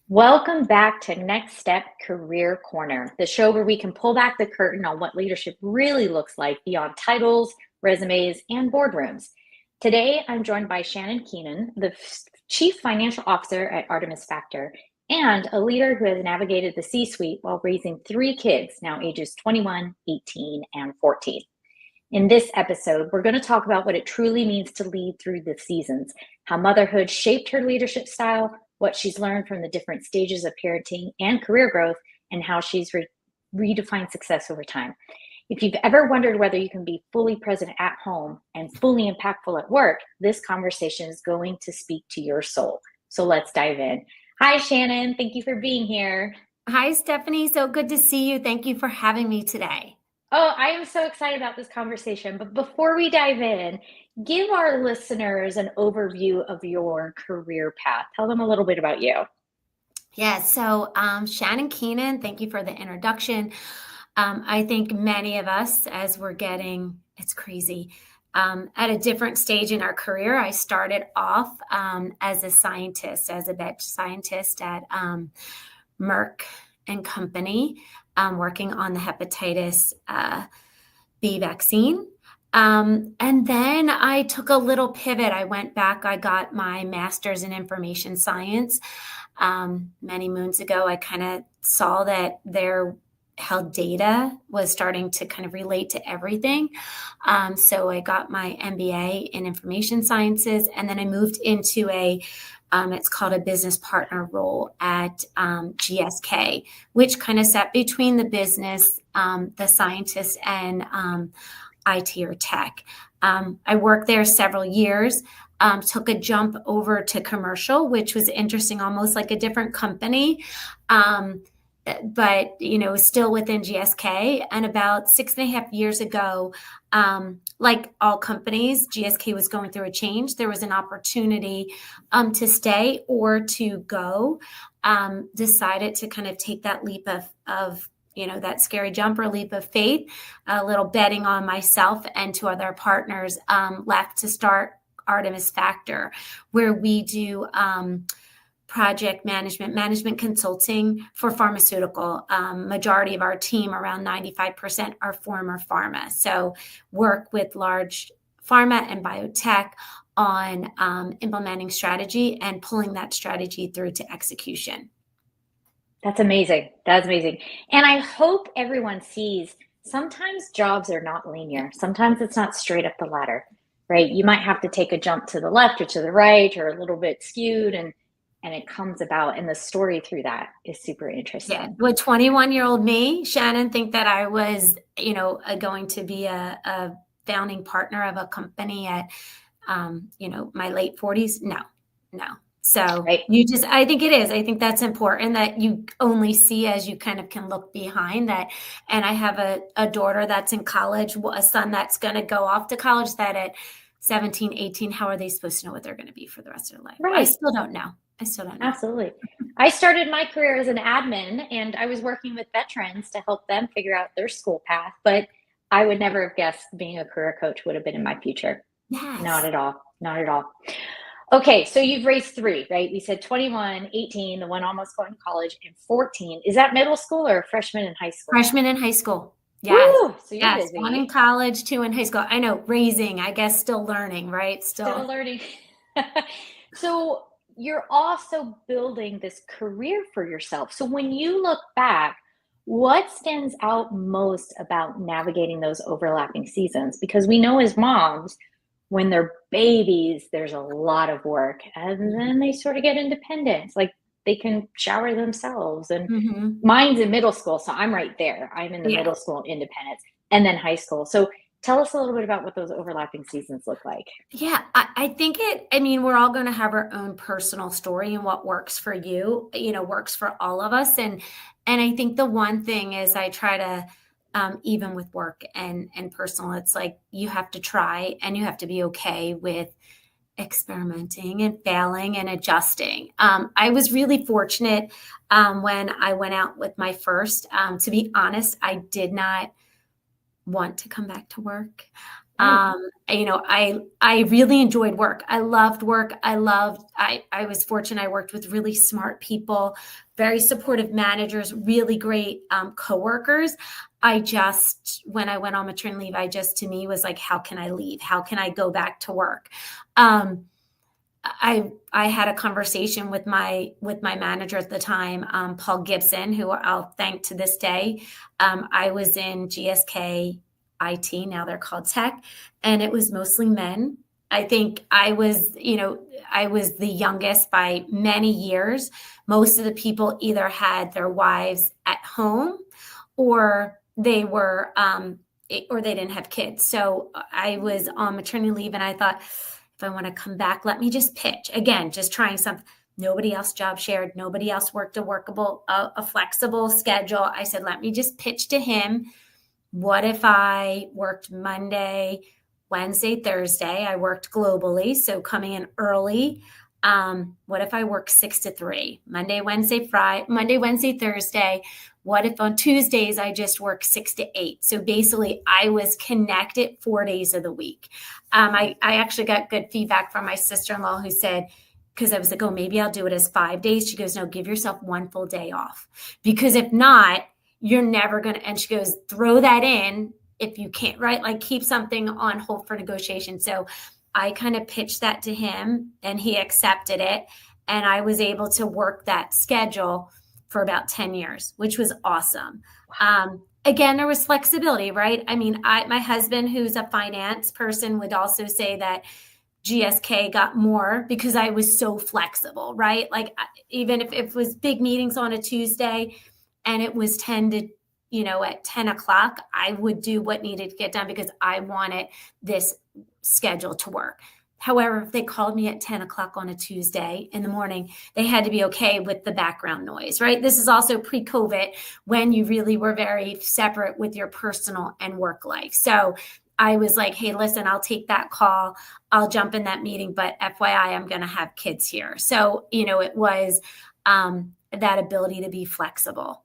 Welcome back to Next Step Career Corner, the show where we can pull back the curtain on what leadership really looks like beyond titles, resumes, and boardrooms. Today, I'm joined by Shannon Keenan, the Chief Financial Officer at Artemis Factor, and a leader who has navigated the C-suite while raising three kids, now ages 21, 18, and 14. In this episode, we're going to talk about what it truly means to lead through the seasons, how motherhood shaped her leadership style, what she's learned from the different stages of parenting and career growth, and how she's redefined success over time. If you've ever wondered whether you can be fully present at home and fully impactful at work, this conversation is going to speak to your soul. So let's dive in. Hi, Shannon. Thank you for being here. Hi, Stephanie. So good to see you. Thank you for having me today. Oh, I am so excited about this conversation. But before we dive in, give our listeners an overview of your career path. Tell them a little bit about you. Yeah, so Shannon Keenan, thank you for the introduction. I think many of us, as we're getting, it's crazy, at a different stage in our career. I started off as a scientist, as a bench scientist at Merck and Company, working on the hepatitis B vaccine. And then I took a little pivot. I went back, I got my master's in information science. Many moons ago, I kind of saw that how data was starting to kind of relate to everything. So I got my MBA in information sciences, and then I moved into it's called a business partner role at GSK, which kind of sat between the business, the scientists, and IT or tech. I worked there several years, took a jump over to commercial, which was interesting, almost like a different company. But, still within GSK. And about 6.5 years ago, like all companies, GSK was going through a change. There was an opportunity to stay or to go. Decided to kind of take that leap of that scary jump or leap of faith, a little betting on myself and two other partners, left to start Artemis Factor, where we do project management consulting for pharmaceutical. Majority of our team, around 95%, are former pharma. So work with large pharma and biotech on implementing strategy and pulling that strategy through to execution. That's amazing. That's amazing. And I hope everyone sees sometimes jobs are not linear. Sometimes it's not straight up the ladder, right? You might have to take a jump to the left or to the right or a little bit skewed, and it comes about, and the story through that is super interesting. Yeah. Would 21-year-old me, Shannon, think that I was, going to be a founding partner of a company at, my late 40s? No. So right. I think it is. I think that's important that you only see as you kind of can look behind that. And I have a daughter that's in college, a son that's going to go off to college, that at 17, 18, how are they supposed to know what they're going to be for the rest of their life? Right. I still don't know. Absolutely. I started my career as an admin, and I was working with veterans to help them figure out their school path. But I would never have guessed being a career coach would have been in my future. Yes. Not at all. Not at all. Okay, so you've raised three, right? We said 21, 18, the one almost going to college, and 14. Is that middle school or freshman in high school? Freshman in high school. Yes. Woo, so you're busy. One in college, two in high school. I know, raising, I guess, still learning, right? Still learning. So you're also building this career for yourself. So when you look back, what stands out most about navigating those overlapping seasons? Because we know as moms, when they're babies, there's a lot of work, and then they sort of get independence. Like they can shower themselves. And mine's in middle school, so I'm right there. I'm in the middle school independence, and then high school. So tell us a little bit about what those overlapping seasons look like. Yeah, I think we're all going to have our own personal story, and what works for you, works for all of us. And I think the one thing is I try to, even with work and personal, it's like you have to try and you have to be okay with experimenting and failing and adjusting. I was really fortunate when I went out with my first. To be honest, I did not want to come back to work. Right. I really enjoyed work. I loved work. I was fortunate. I worked with really smart people, very supportive managers, really great coworkers. When I went on maternity leave, to me was like, how can I leave? How can I go back to work? I had a conversation with my manager at the time, Paul Gibson, who I'll thank to this day. I was in GSK IT, now they're called tech, and it was mostly men. I think I was the youngest by many years. Most of the people either had their wives at home or they were or they didn't have kids. So I was on maternity leave and I thought, if I want to come back, let me just pitch again, just trying something. Nobody else job shared. Nobody else worked a flexible schedule. I said, let me just pitch to him. What if I worked Monday, Wednesday, Thursday? I worked globally, so coming in early. What if I work 6 to 3, Monday, Wednesday, Thursday? What if on Tuesdays I just work 6 to 8? So basically I was connected 4 days of the week. I actually got good feedback from my sister-in-law who said, because I was like, oh, maybe I'll do it as 5 days. She goes, no, give yourself one full day off, because if not, you're never going to, and she goes, throw that in if you can't, right? Like keep something on hold for negotiation. So I kind of pitched that to him and he accepted it. And I was able to work that schedule for about 10 years, which was awesome. Again, there was flexibility, right? I mean, my husband, who's a finance person, would also say that GSK got more because I was so flexible, right? Like even if it was big meetings on a Tuesday and it was 10 to, at 10 o'clock, I would do what needed to get done because I wanted this schedule to work. However, if they called me at 10 o'clock on a Tuesday in the morning, they had to be okay with the background noise, right? This is also pre-COVID when you really were very separate with your personal and work life. So I was like, hey, listen, I'll take that call. I'll jump in that meeting, but FYI, I'm going to have kids here. So, it was that ability to be flexible.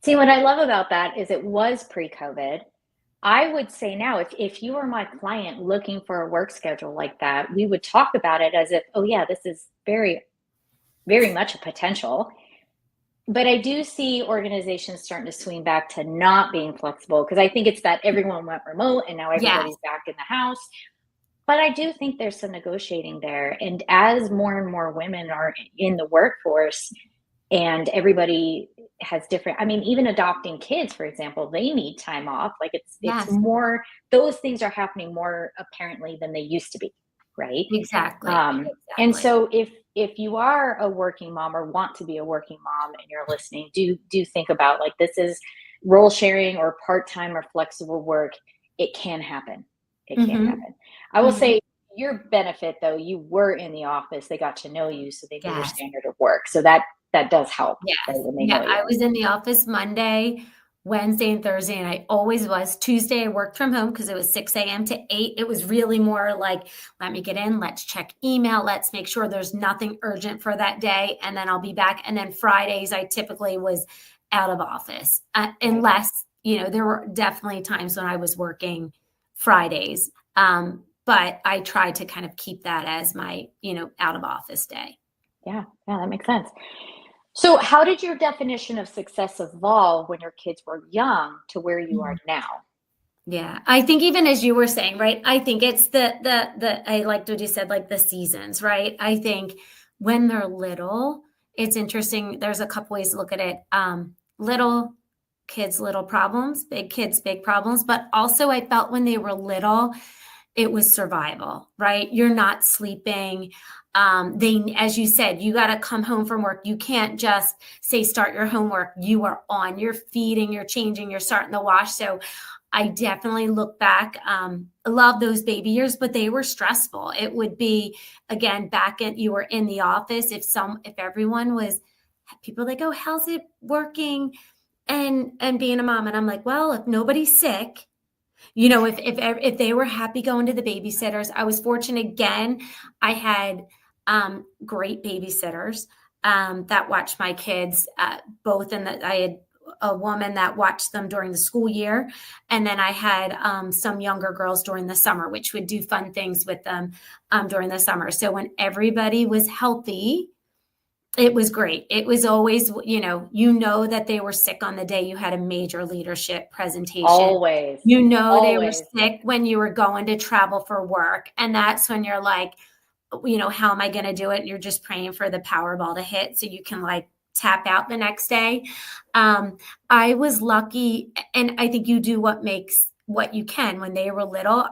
See, what I love about that is it was pre-COVID. I would say now, if you were my client looking for a work schedule like that, we would talk about it as if, oh yeah, this is very, very much a potential. But I do see organizations starting to swing back to not being flexible because I think it's that everyone went remote and now everybody's back in the house. But I do think there's some negotiating there. And as more and more women are in the workforce and everybody has different, I mean, even adopting kids, for example, they need time off. Like it's more, those things are happening more apparently than they used to be, right? Exactly. And so if you are a working mom or want to be a working mom and you're listening, do think about, like, this is role sharing or part-time or flexible work. It can happen. It can happen. I will say your benefit though, you were in the office, they got to know you, so they knew your standard of work. So that does help. Yes. Yeah. I was in the office Monday, Wednesday, and Thursday, and I always was. Tuesday, I worked from home because it was 6 a.m. to 8. It was really more like, let me get in, let's check email, let's make sure there's nothing urgent for that day, and then I'll be back. And then Fridays, I typically was out of office, unless, there were definitely times when I was working Fridays. But I tried to kind of keep that as my, out of office day. Yeah, that makes sense. So how did your definition of success evolve when your kids were young to where you are now? Yeah, I think even as you were saying, right, I think it's I liked what you said, like the seasons, right? I think when they're little, it's interesting. There's a couple ways to look at it. Little kids, little problems, big kids, big problems. But also I felt when they were little, it was survival, right? You're not sleeping. As you said, you got to come home from work. You can't just say, start your homework. You are on, you're feeding, you're changing, you're starting the wash. So I definitely look back, love those baby years, but they were stressful. It would be, again, you were in the office. If everyone was, people like, oh, how's it working? And being a mom. And I'm like, well, if nobody's sick, if they were happy going to the babysitters. I was fortunate. Again, I had great babysitters that watched my kids, both I had a woman that watched them during the school year. And then I had some younger girls during the summer, which would do fun things with them during the summer. So when everybody was healthy, it was great. It was always, that they were sick on the day you had a major leadership presentation. Always. They were Always. sick when you were going to travel for work. And that's when you're like, how am I going to do it? And you're just praying for the Powerball to hit so you can like tap out the next day. I was lucky, and I think you do what you can. When they were little,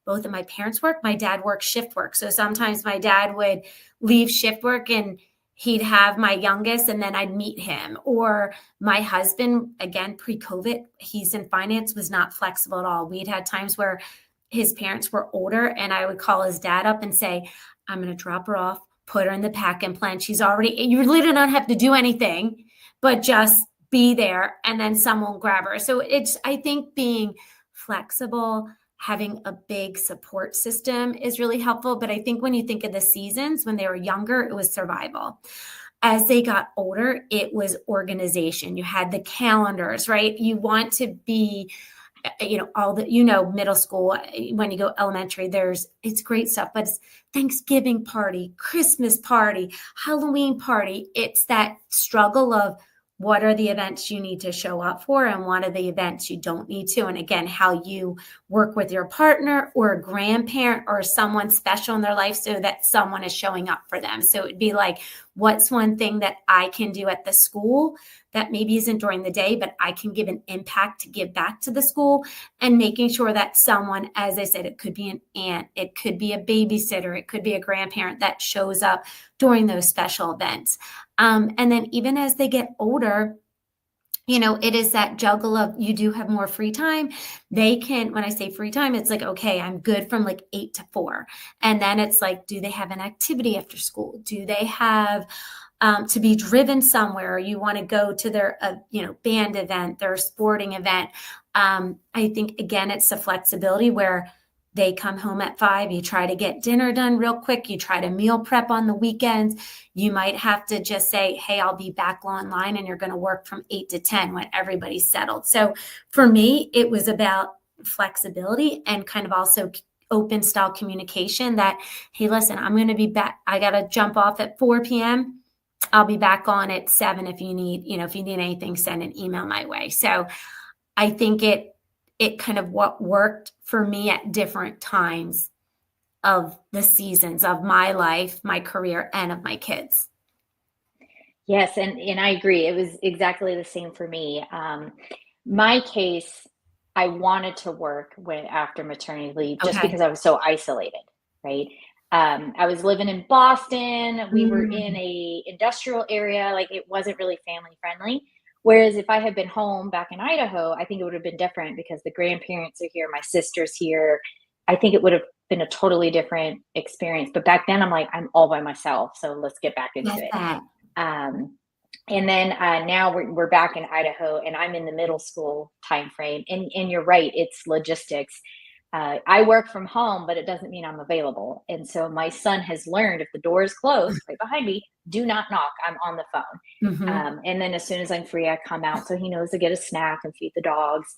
both of my parents worked. My dad worked shift work. So sometimes my dad would leave shift work and he'd have my youngest and then I'd meet him. Or my husband, again, pre-COVID, he's in finance, was not flexible at all. We'd had times where his parents were older and I would call his dad up and say, I'm going to drop her off, put her in the pack and plan. You literally don't have to do anything, but just be there and then someone will grab her. So I think being flexible, having a big support system is really helpful. But I think when you think of the seasons, when they were younger, it was survival. As they got older, it was organization. You had the calendars, right? You want to be, middle school, when you go elementary, it's great stuff, but it's Thanksgiving party, Christmas party, Halloween party. It's that struggle of what are the events you need to show up for and what are the events you don't need to. And again, how you work with your partner or a grandparent or someone special in their life so that someone is showing up for them. So it'd be like, what's one thing that I can do at the school that maybe isn't during the day, but I can give an impact to give back to the school, and making sure that someone, as I said, it could be an aunt, it could be a babysitter, it could be a grandparent that shows up during those special events. And then even as they get older, it is that juggle of, you do have more free time. When I say free time, it's like, okay, I'm good from like 8 to 4. And then it's like, do they have an activity after school? Do they have to be driven somewhere? Or you want to go to their, band event, their sporting event? I think, again, it's the flexibility where they come home at 5, you try to get dinner done real quick, you try to meal prep on the weekends. You might have to just say, hey, I'll be back online, and you're going to work from 8 to 10 when everybody's settled. So for me, it was about flexibility and kind of also open style communication that, hey, listen, I'm going to be back. I got to jump off at 4 p.m. I'll be back on at 7. If you need anything, send an email my way. So I think it kind of what worked for me at different times of the seasons of my life, my career, and of my kids. Yes, and I agree. It was exactly the same for me. My case, I wanted to work after maternity leave just because I was so isolated, right? I was living in Boston. We were in a industrial area. Like, it wasn't really family friendly. Whereas if I had been home back in Idaho, I think it would have been different because the grandparents are here, my sister's here. I think it would have been a totally different experience. But back then I'm like, I'm all by myself. So let's get back into it. And then now we're back in Idaho, and I'm in the middle school timeframe. And you're right, it's logistics. I work from home, but it doesn't mean I'm available. And so my son has learned, if the door is closed right behind me, do not knock. I'm on the phone. Mm-hmm. And then as soon as I'm free, I come out. So he knows to get a snack and feed the dogs.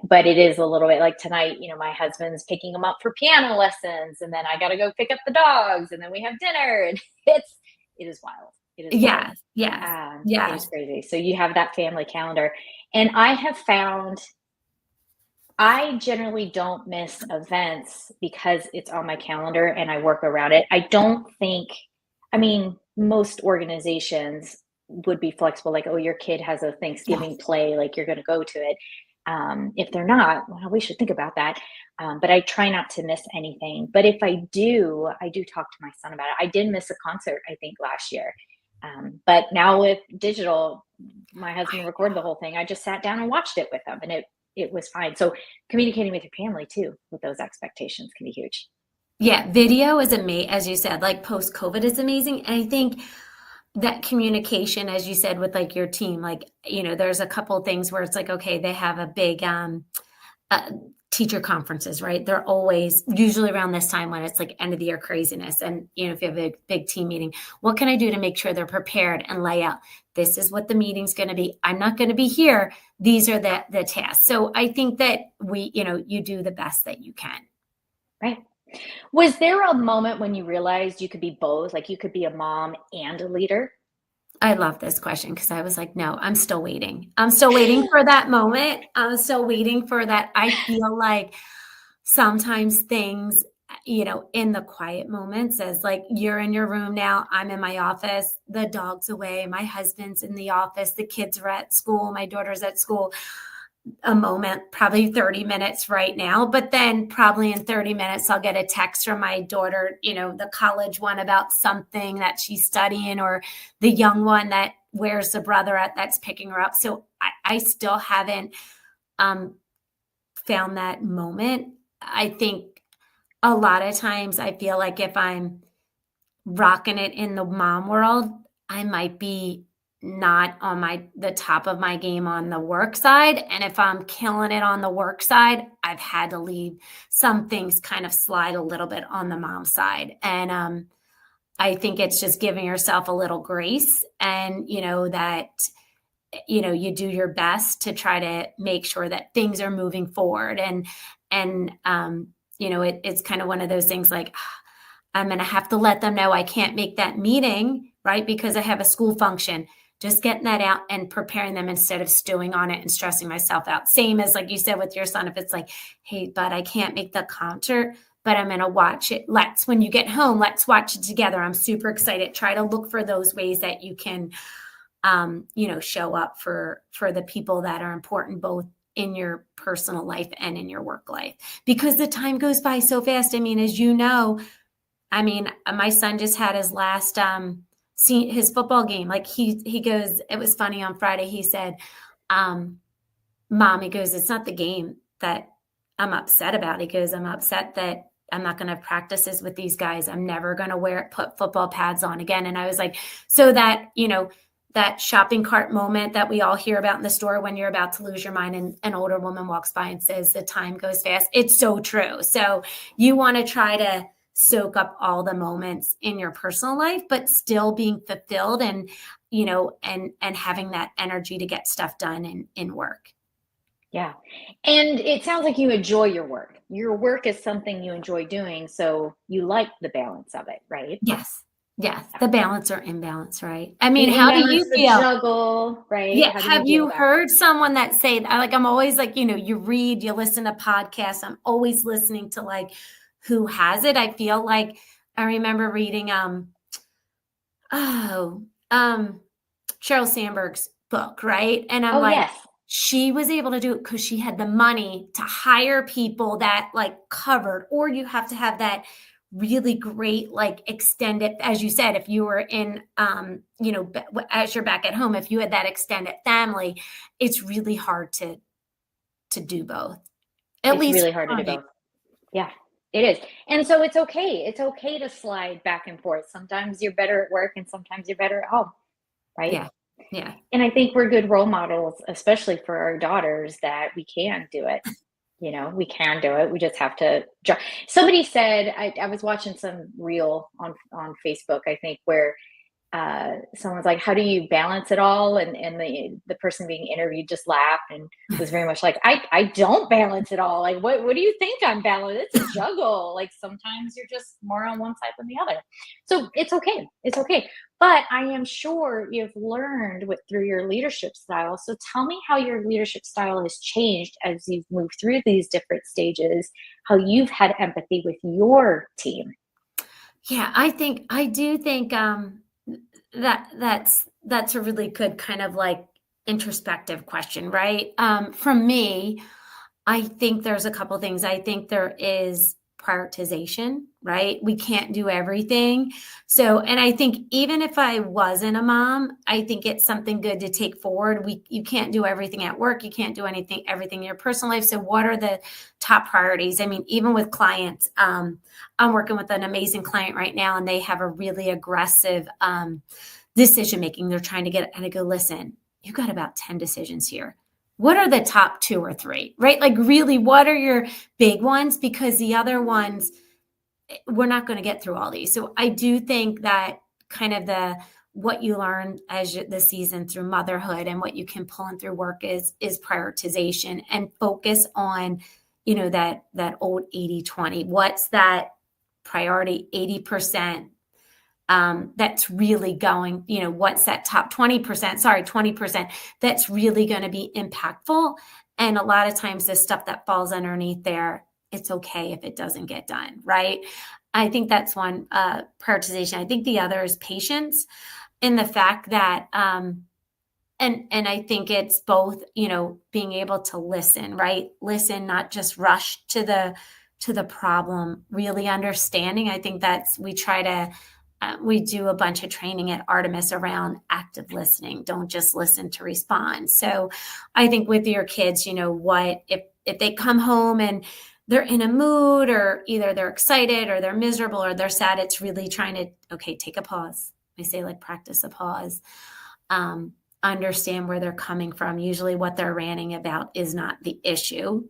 But it is a little bit like tonight, my husband's picking him up for piano lessons, and then I got to go pick up the dogs, and then we have dinner, and it is wild. It is wild. It is crazy. So you have that family calendar. And I have found I generally don't miss events because it's on my calendar and I work around it. Most organizations would be flexible, like, oh, your kid has a Thanksgiving play, like you're going to go to it. If they're not, well, we should think about that. But I try not to miss anything. But if I do talk to my son about it. I did miss a concert, I think, last year. But now with digital, my husband recorded the whole thing. I just sat down and watched it with him, and it was fine. So communicating with your family too, with those expectations, can be huge. Yeah, video is amazing, as you said, like post-COVID is amazing. And I think that communication, as you said, with like your team, like, there's a couple of things where it's like, okay, they have a big teacher conferences, right? They're always usually around this time when it's like end of the year craziness. And, if you have a big team meeting, what can I do to make sure they're prepared and lay out, this is what the meeting's going to be. I'm not going to be here. These are the tasks. So I think that you do the best that you can. Right. Was there a moment when you realized you could be both? Like you could be a mom and a leader? I love this question because I was like, no, I'm still waiting. I'm still waiting for that moment. I'm still waiting for that. I feel like sometimes things, in the quiet moments, as like you're in your room now, I'm in my office, the dog's away, my husband's in the office, the kids are at school, my daughter's at school. A moment, probably 30 minutes right now, but then probably in 30 minutes, I'll get a text from my daughter, the college one about something that she's studying, or the young one that where's the brother at that's picking her up. So I still haven't found that moment. I think a lot of times I feel like if I'm rocking it in the mom world, I might be not on the top of my game on the work side. And if I'm killing it on the work side, I've had to leave some things kind of slide a little bit on the mom side. And I think it's just giving yourself a little grace, and, that, you do your best to try to make sure that things are moving forward. And it's kind of one of those things like, I'm going to have to let them know I can't make that meeting, right? Because I have a school function. Just getting that out and preparing them instead of stewing on it and stressing myself out. Same as like you said with your son, if it's like, hey, bud, I can't make the concert, but I'm going to watch it. When you get home, let's watch it together. I'm super excited. Try to look for those ways that you can, show up for the people that are important, both in your personal life and in your work life, because the time goes by so fast. I mean, as you know, my son just had his last, his football game. Like he goes, it was funny on Friday. He said, Mom, he goes, it's not the game that I'm upset about. He goes, I'm upset that I'm not going to have practices with these guys. I'm never going to put football pads on again. And I was like, so that, that shopping cart moment that we all hear about in the store when you're about to lose your mind and an older woman walks by and says, the time goes fast. It's so true. So you want to try to soak up all the moments in your personal life, but still being fulfilled and, and having that energy to get stuff done in work. Yeah. And it sounds like you enjoy your work. Your work is something you enjoy doing. So you like the balance of it, right? Yes. Yes. The balance or imbalance, right? I The mean, how do imbalance, you the feel? juggle, right? Yeah. How do Have deal you with that? heard someone that say, like, I'm always like, you read, you listen to podcasts. I'm always listening to like who has it. I feel like I remember reading, Sheryl Sandberg's book, right? And I'm Oh, like, yes. she was able to do it because she had the money to hire people that like covered, or you have to have that really great, like extended, as you said, if you were in, as you're back at home, if you had that extended family, it's really hard to do both. It's really hard to do both. Yeah, it is. And so it's okay. It's okay to slide back and forth. Sometimes you're better at work and sometimes you're better at home, right? Yeah. Yeah. And I think we're good role models, especially for our daughters, that we can do it. We can do it. We just have to. Somebody said, I was watching some reel on Facebook, I think, where someone's like, how do you balance it all? And the person being interviewed just laughed and was very much like, I don't balance it all. Like, what do you think I'm balanced? It's a juggle. Like sometimes you're just more on one side than the other. So it's okay. It's okay. But I am sure you've learned through your leadership style. So tell me how your leadership style has changed as you've moved through these different stages, how you've had empathy with your team. Yeah, I do think that's a really good kind of like introspective question, right? From me, I think there's a couple things. I think there is prioritization, right? We can't do everything. So, and I think even if I wasn't a mom, I think it's something good to take forward. You can't do everything at work. You can't do everything in your personal life. So what are the top priorities? I mean, even with clients, I'm working with an amazing client right now, and they have a really aggressive decision-making. They're trying to get, and I go, listen, you got about 10 decisions here. what are the top 2 or 3, right? Like really, what are your big ones? Because the other ones, we're not going to get through all these. So I do think that kind of what you learn as the season through motherhood and what you can pull in through work is prioritization and focus on, that old 80-20. What's that priority 80%? That's really going, what's that top 20% that's really going to be impactful. And a lot of times the stuff that falls underneath there, it's okay if it doesn't get done, right? I think that's one prioritization. I think the other is patience in the fact that, and I think it's both, being able to listen, right? Listen, not just rush to the problem, really understanding. I think we do a bunch of training at Artemis around active listening. Don't just listen to respond. So I think with your kids, if they come home and they're in a mood, or either they're excited or they're miserable or they're sad, it's really trying to, okay, take a pause. I say, like, practice a pause. Understand where they're coming from. Usually what they're ranting about is not the issue.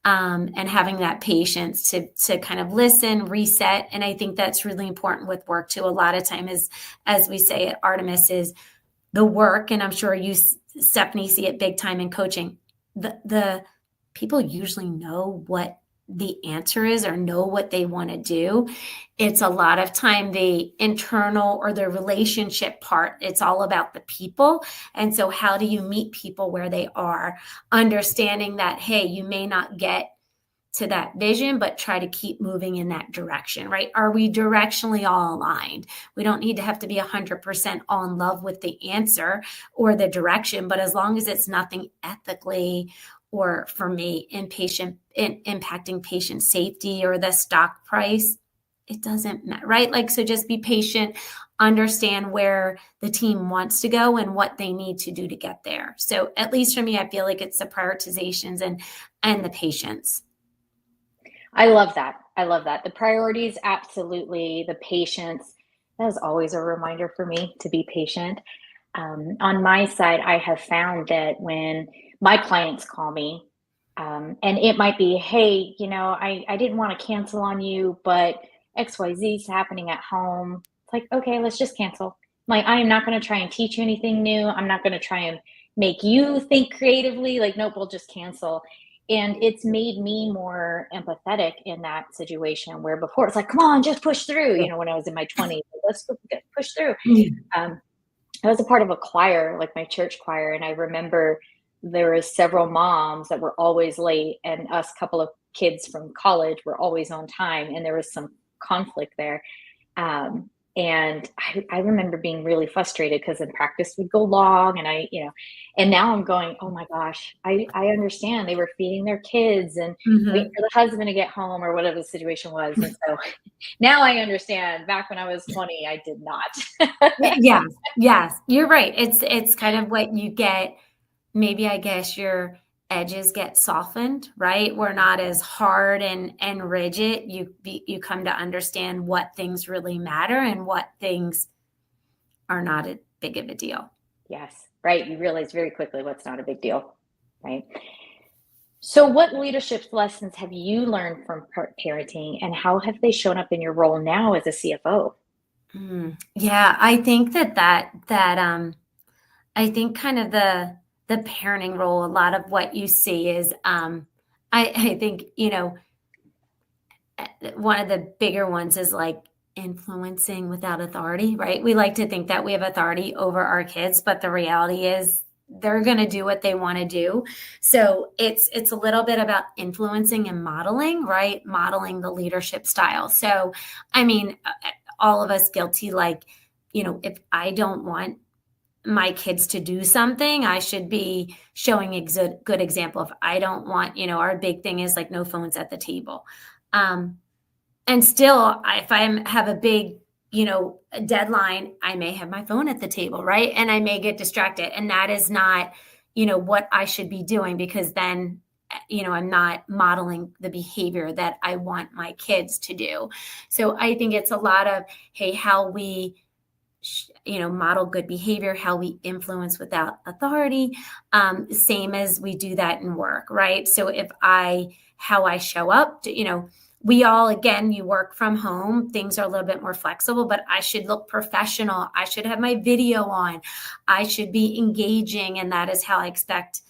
And having that patience to kind of listen, reset. And I think that's really important with work too. A lot of time is, as we say at Artemis, is the work. And I'm sure you, Stephanie, see it big time in coaching. The people usually know what the answer is or know what they want to do. It's a lot of time the internal or the relationship part. It's all about the people. And so how do you meet people where they are, understanding that, hey, you may not get to that vision, but try to keep moving in that direction, right? Are we directionally all aligned? We don't need to have to be 100% all in love with the answer or the direction, but as long as it's nothing ethically or, for me, impacting patient safety or the stock price, it doesn't matter, right? Like, so just be patient, understand where the team wants to go and what they need to do to get there. So at least for me, I feel like it's the prioritizations and the patience. I love that. I love that. The priorities, absolutely. The patience, that is always a reminder for me to be patient. On my side, I have found that when my clients call me, and it might be, hey, I didn't want to cancel on you, but XYZ is happening at home. It's like, okay, let's just cancel. Like, I am not going to try and teach you anything new. I'm not going to try and make you think creatively. Like, nope, we'll just cancel. And it's made me more empathetic in that situation, where before it's like, come on, just push through. When I was in my 20s, let's push through. I was a part of a choir, like my church choir, and I remember there was several moms that were always late, and us couple of kids from college were always on time, and there was some conflict there. And I remember being really frustrated because the practice would go long, and and now I'm going, oh my gosh, I understand. They were feeding their kids and waiting for the husband to get home or whatever the situation was. And so now I understand. Back when I was 20, I did not. Yes, you're right. It's kind of what you get. Maybe, I guess, your edges get softened, right? We're not as hard and rigid. You come to understand what things really matter and what things are not a big of a deal. Yes, right. You realize very quickly what's not a big deal, right? So what leadership lessons have you learned from parenting, and how have they shown up in your role now as a CFO? Yeah, I think that I think kind of the parenting role, a lot of what you see is, I think, one of the bigger ones is like influencing without authority, right? We like to think that we have authority over our kids, but the reality is they're going to do what they want to do. So it's a little bit about influencing and modeling, right? Modeling the leadership style. So, I mean, all of us guilty, like, if I don't want my kids to do something, I should be showing a good example. If I don't want, our big thing is like no phones at the table. And still, if I have a big, deadline, I may have my phone at the table, right? And I may get distracted. And that is not, what I should be doing, because then, I'm not modeling the behavior that I want my kids to do. So I think it's a lot of, hey, how we model good behavior, how we influence without authority. Same as we do that in work, right? So how I show up, we all, again, you work from home, things are a little bit more flexible, but I should look professional. I should have my video on. I should be engaging. And that is how I expect,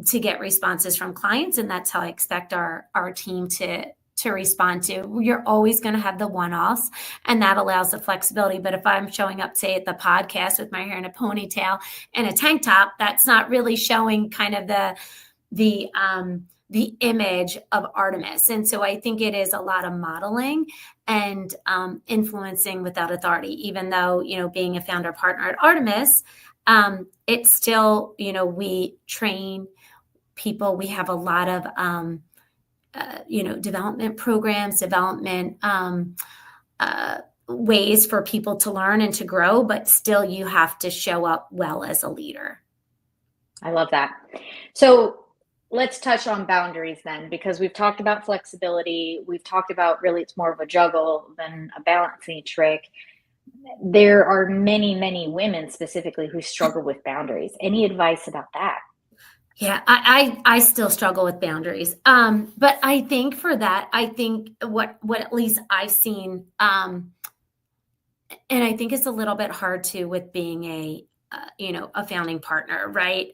to get responses from clients. And that's how I expect our team to respond to. You're always going to have the one-offs, and that allows the flexibility. But if I'm showing up, say, at the podcast with my hair in a ponytail and a tank top, that's not really showing kind of the image of Artemis. And so I think it is a lot of modeling and influencing without authority, even though, being a founder partner at Artemis, it's still, we train people. We have a lot of, development programs, ways for people to learn and to grow, but still you have to show up well as a leader. I love that. So let's touch on boundaries then, because we've talked about flexibility. We've talked about really it's more of a juggle than a balancing trick. There are many, many women specifically who struggle with boundaries. Any advice about that? Yeah, I still struggle with boundaries. But I think for that, what at least I've seen, and I think it's a little bit hard too with being a founding partner, right?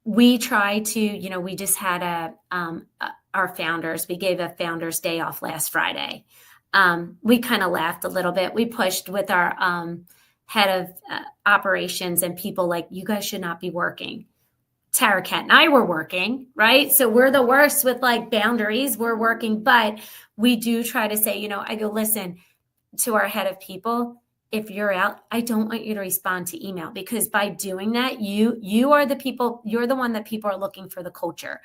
We try to, we just had our founders, we gave a founders day off last Friday. We kind of laughed a little bit. We pushed with our head of operations and people like, you guys should not be working. Tara, Kat, and I were working, right? So we're the worst with like boundaries. We're working, but we do try to say, I go, listen to our head of people. If you're out, I don't want you to respond to email, because by doing that, you are the people, you're the one that people are looking for the culture.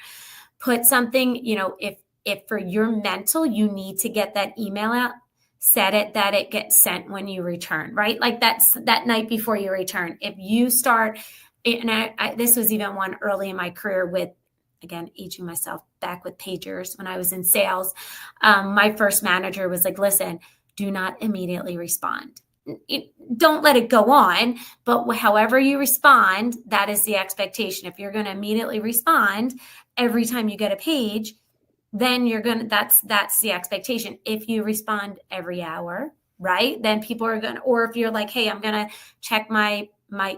Put something, if for your mental, you need to get that email out, set it that it gets sent when you return, right? Like that's that night before you return. If you start, and this was even one early in my career with, again, aging myself back with pagers when I was in sales. My first manager was like, listen, do not immediately respond. Don't let it go on, but however you respond, that is the expectation. If you're going to immediately respond every time you get a page, then that's the expectation. If you respond every hour, right, then people are going to, or if you're like, hey, I'm going to check my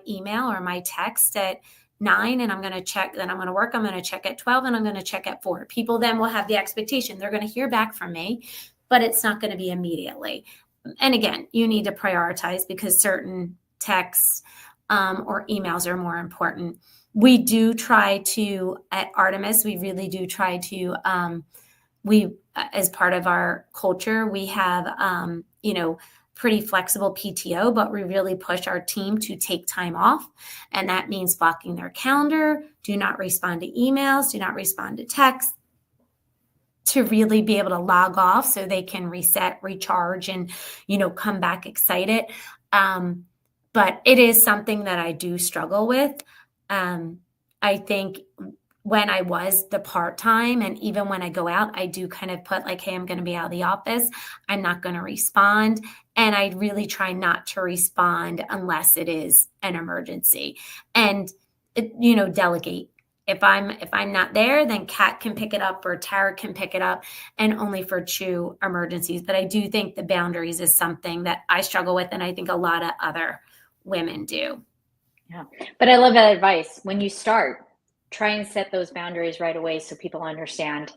email or my text at 9 and I'm going to check, then I'm going to work, I'm going to check at 12 and I'm going to check at 4. People then will have the expectation they're going to hear back from me, but it's not going to be immediately. And again, you need to prioritize because certain texts or emails are more important. We do try to, at Artemis, we really do try to, as part of our culture, we have, pretty flexible PTO, but we really push our team to take time off. And that means blocking their calendar, do not respond to emails, do not respond to texts, to really be able to log off so they can reset, recharge, and, come back excited. But it is something that I do struggle with. I think when I was the part-time and even when I go out, I do kind of put like, hey, I'm going to be out of the office. I'm not going to respond. And I really try not to respond unless it is an emergency and, delegate. If I'm not there, then Kat can pick it up or Tara can pick it up, and only for true emergencies. But I do think the boundaries is something that I struggle with. And I think a lot of other women do. Yeah. But I love that advice. When you start, try and set those boundaries right away so people understand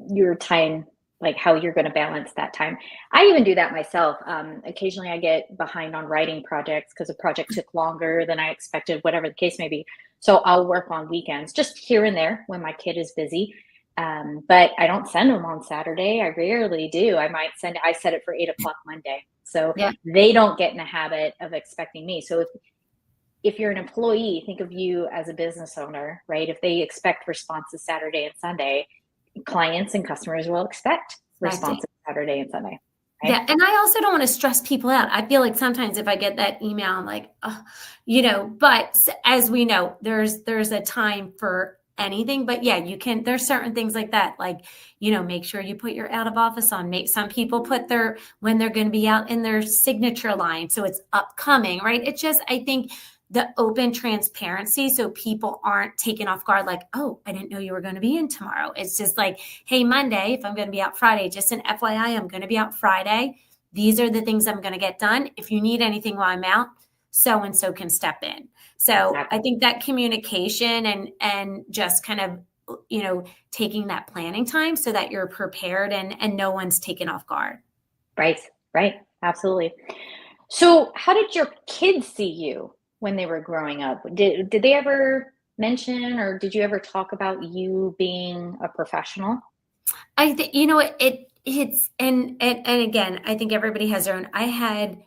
your time, like how you're going to balance that time. I even do that myself. Occasionally I get behind on writing projects because a project took longer than I expected, whatever the case may be. So I'll work on weekends, just here and there when my kid is busy. But I don't send them on Saturday. I rarely do. I set it for 8 o'clock Monday. So yeah. They don't get in the habit of expecting me. So if you're an employee, think of you as a business owner, right? If they expect responses Saturday and Sunday, clients and customers will expect responses Saturday and Sunday. Right? Yeah. And I also don't want to stress people out. I feel like sometimes if I get that email, I'm like, but as we know, there's a time for anything, but yeah, you can, there's certain things like that. Like, make sure you put your out of office on. Some people put when they're going to be out in their signature line. So it's upcoming, right? It's just, I think the open transparency, so people aren't taken off guard like, oh, I didn't know you were going to be in tomorrow. It's just like, hey, Monday, if I'm going to be out Friday, just an FYI, I'm going to be out Friday. These are the things I'm going to get done. If you need anything while I'm out, so-and-so can step in. So Exactly. I think that communication and just kind of, taking that planning time so that you're prepared and no one's taken off guard. Right. Right. Absolutely. So how did your kids see you when they were growing up? Did they ever mention, or did you ever talk about you being a professional? I think, it's, and again, I think everybody has their own. I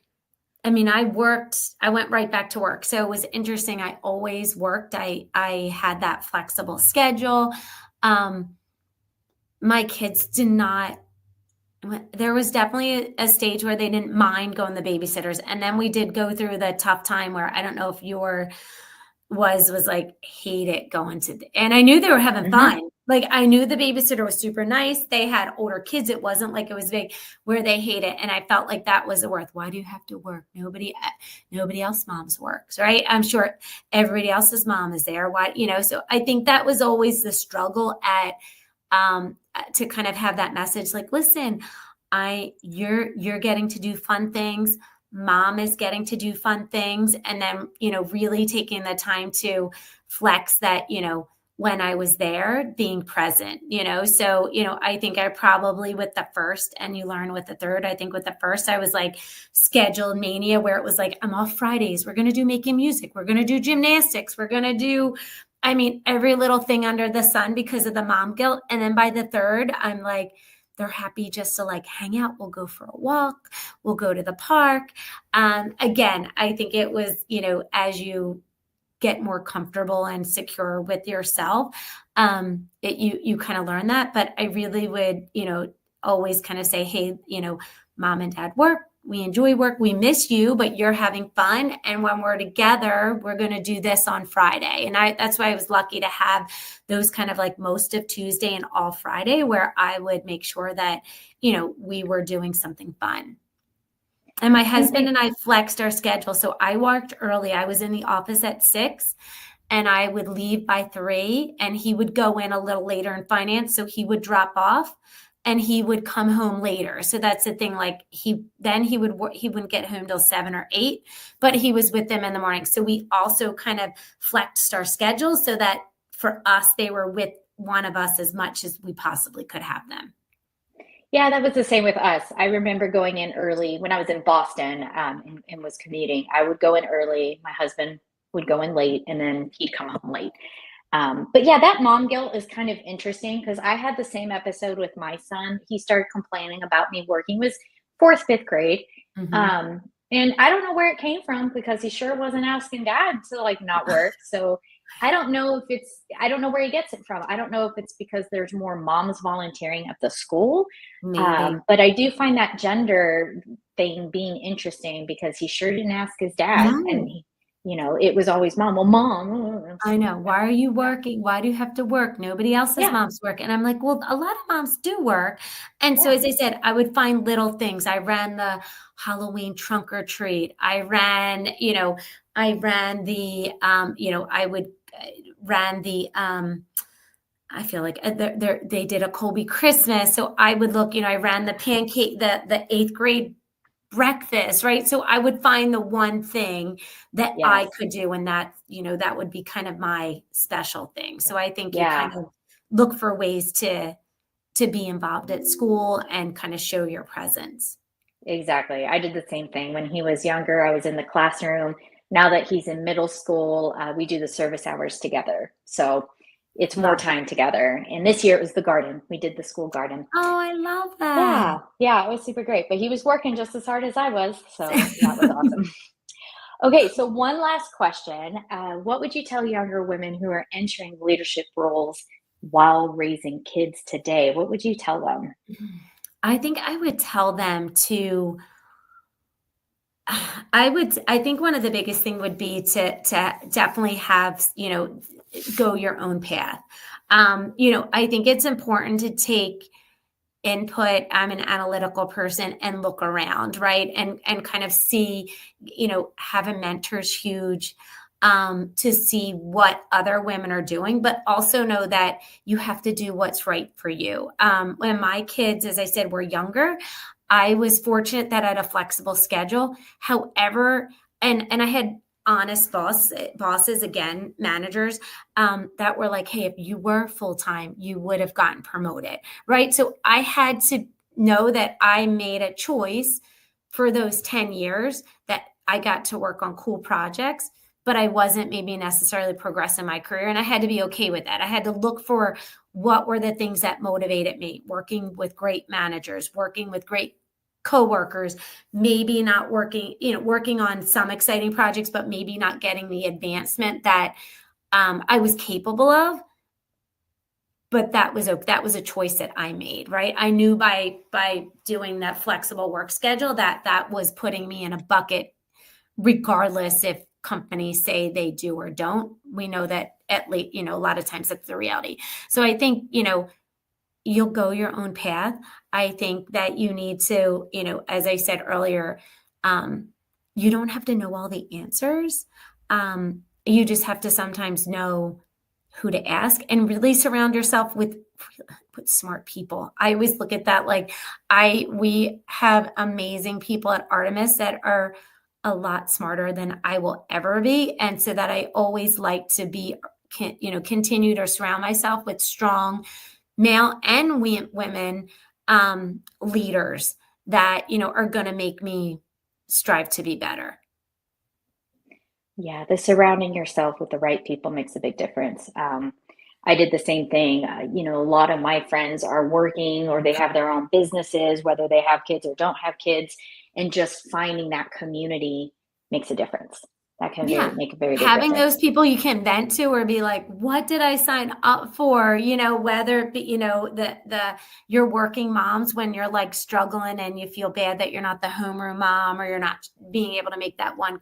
went right back to work. So it was interesting. I always worked. I had that flexible schedule. My kids did not, there was definitely a stage where they didn't mind going to babysitters. And then we did go through the tough time where I don't know if your was like, hate it going to, and I knew they were having Hmm. fun. Like I knew the babysitter was super nice. They had older kids. It wasn't like it was big where they hate it. And I felt like that was worth, why do you have to work? Nobody else mom's works, right? I'm sure everybody else's mom is there. Why, so I think that was always the struggle to kind of have that message. Like, listen, you're getting to do fun things. Mom is getting to do fun things. And then, really taking the time to flex that, when I was there, being present, so, I think I probably with the first, and you learn with the third, I think with the first, I was like scheduled mania where it was like, I'm off Fridays. We're going to do making music. We're going to do gymnastics. We're going to do, every little thing under the sun because of the mom guilt. And then by the third, I'm like, they're happy just to like hang out. We'll go for a walk. We'll go to the park. Again, I think it was, as you get more comfortable and secure with yourself, you kind of learn that. But I really would, always kind of say, hey, mom and dad work. We enjoy work. We miss you, but you're having fun. And when we're together, we're going to do this on Friday. And that's why I was lucky to have those kind of like most of Tuesday and all Friday where I would make sure that, we were doing something fun. And my husband and I flexed our schedule. So I worked early. I was in the office at 6 and I would leave by 3 and he would go in a little later in finance. So he would drop off and he would come home later. So that's the thing. Like he wouldn't get home till 7 or 8, but he was with them in the morning. So we also kind of flexed our schedule so that for us, they were with one of us as much as we possibly could have them. Yeah, that was the same with us. I remember going in early when I was in Boston, and was commuting. I would go in early. My husband would go in late, and then he'd come home late. But yeah, that mom guilt is kind of interesting because I had the same episode with my son. He started complaining about me working. He was fourth, fifth grade. Mm-hmm. And I don't know where it came from because he sure wasn't asking dad to like not work. So I don't know where he gets it from. I don't know if it's because there's more moms volunteering at the school. Maybe. But I do find that gender thing being interesting because he sure didn't ask his dad. And, No. it was always mom. Well, mom. I know. Why are you Yeah. working? Why do you have to work? Nobody else's Yeah. moms work. And I'm like, well, a lot of moms do work. And so, Yeah. as I said, I would find little things. I ran the Halloween trunk or treat. I ran the, I would ran the, I feel like they did a Colby Christmas. So I would look, I ran the pancake, the 8th grade breakfast, right? So I would find the one thing that I Yes. could do, and that, that would be kind of my special thing. So I think you Yeah. kind of look for ways to be involved at school and kind of show your presence. Exactly. I did the same thing when he was younger. I was in the classroom. Now that he's in middle school, we do the service hours together. So it's more Love it. time together. And this year it was the garden. We did the school garden. Oh, I love that. Yeah. Yeah. It was super great. But he was working just as hard as I was. So that was awesome. Okay. So, one last question. What would you tell younger women who are entering leadership roles while raising kids today? What would you tell them? I think I would tell them to I think one of the biggest thing would be to definitely have, go your own path. I think it's important to take input. I'm an analytical person and look around, right? And kind of see, have a mentor is huge, to see what other women are doing, but also know that you have to do what's right for you. When my kids, as I said, were younger, I was fortunate that I had a flexible schedule. However, and I had honest bosses, again, managers, that were like, hey, if you were full-time, you would have gotten promoted, right? So I had to know that I made a choice for those 10 years that I got to work on cool projects, but I wasn't maybe necessarily progressing my career. And I had to be okay with that. I had to look for what were the things that motivated me: working with great managers, working with great coworkers, maybe not working on some exciting projects, but maybe not getting the advancement that I was capable of. But that was a choice that I made, right? I knew by doing that flexible work schedule that was putting me in a bucket, regardless if companies say they do or don't. We know that at least, a lot of times that's the reality. So I think, you'll go your own path. I think that you need to, as I said earlier, you don't have to know all the answers. You just have to sometimes know who to ask, and really surround yourself with smart people. I always look at that like we have amazing people at Artemis that are a lot smarter than I will ever be. And so that I always like to continue to surround myself with strong male and women leaders that, are going to make me strive to be better. Yeah, the surrounding yourself with the right people makes a big difference. I did the same thing. A lot of my friends are working or they have their own businesses, whether they have kids or don't have kids, and just finding that community makes a diffence. That can Yeah. make a very big Having difference. those people you can vent to or be like, what did I sign up for? Whether it be, you're working moms when you're like struggling and you feel bad that you're not the homeroom mom, or you're not being able to make that one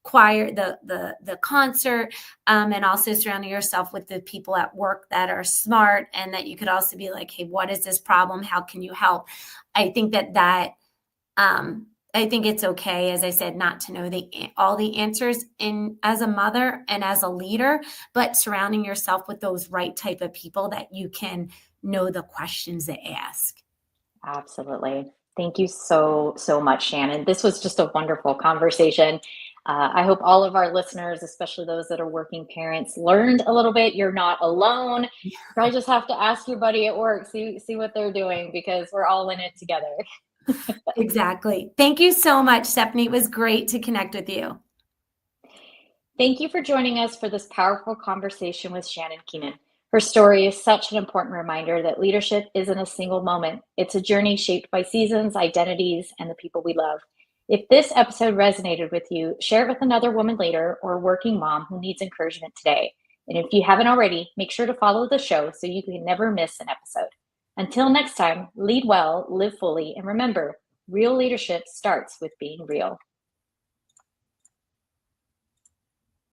choir, the concert, and also surrounding yourself with the people at work that are smart, and that you could also be like, hey, what is this problem? How can you help? I think I think it's okay, as I said, not to know all the answers as a mother and as a leader, but surrounding yourself with those right type of people that you can know the questions to ask. Absolutely. Thank you so, so much, Shannon. This was just a wonderful conversation. I hope all of our listeners, especially those that are working parents, learned a little bit. You're not alone. You probably just have to ask your buddy at work, see what they're doing, because we're all in it together. Exactly. Thank you so much, Stephanie. It was great to connect with you. Thank you for joining us for this powerful conversation with Shannon Keenan. Her story is such an important reminder that leadership isn't a single moment. It's a journey shaped by seasons, identities, and the people we love. If this episode resonated with you, share it with another woman leader or working mom who needs encouragement today. And if you haven't already, make sure to follow the show so you can never miss an episode. Until next time, lead well, live fully, and remember, real leadership starts with being real.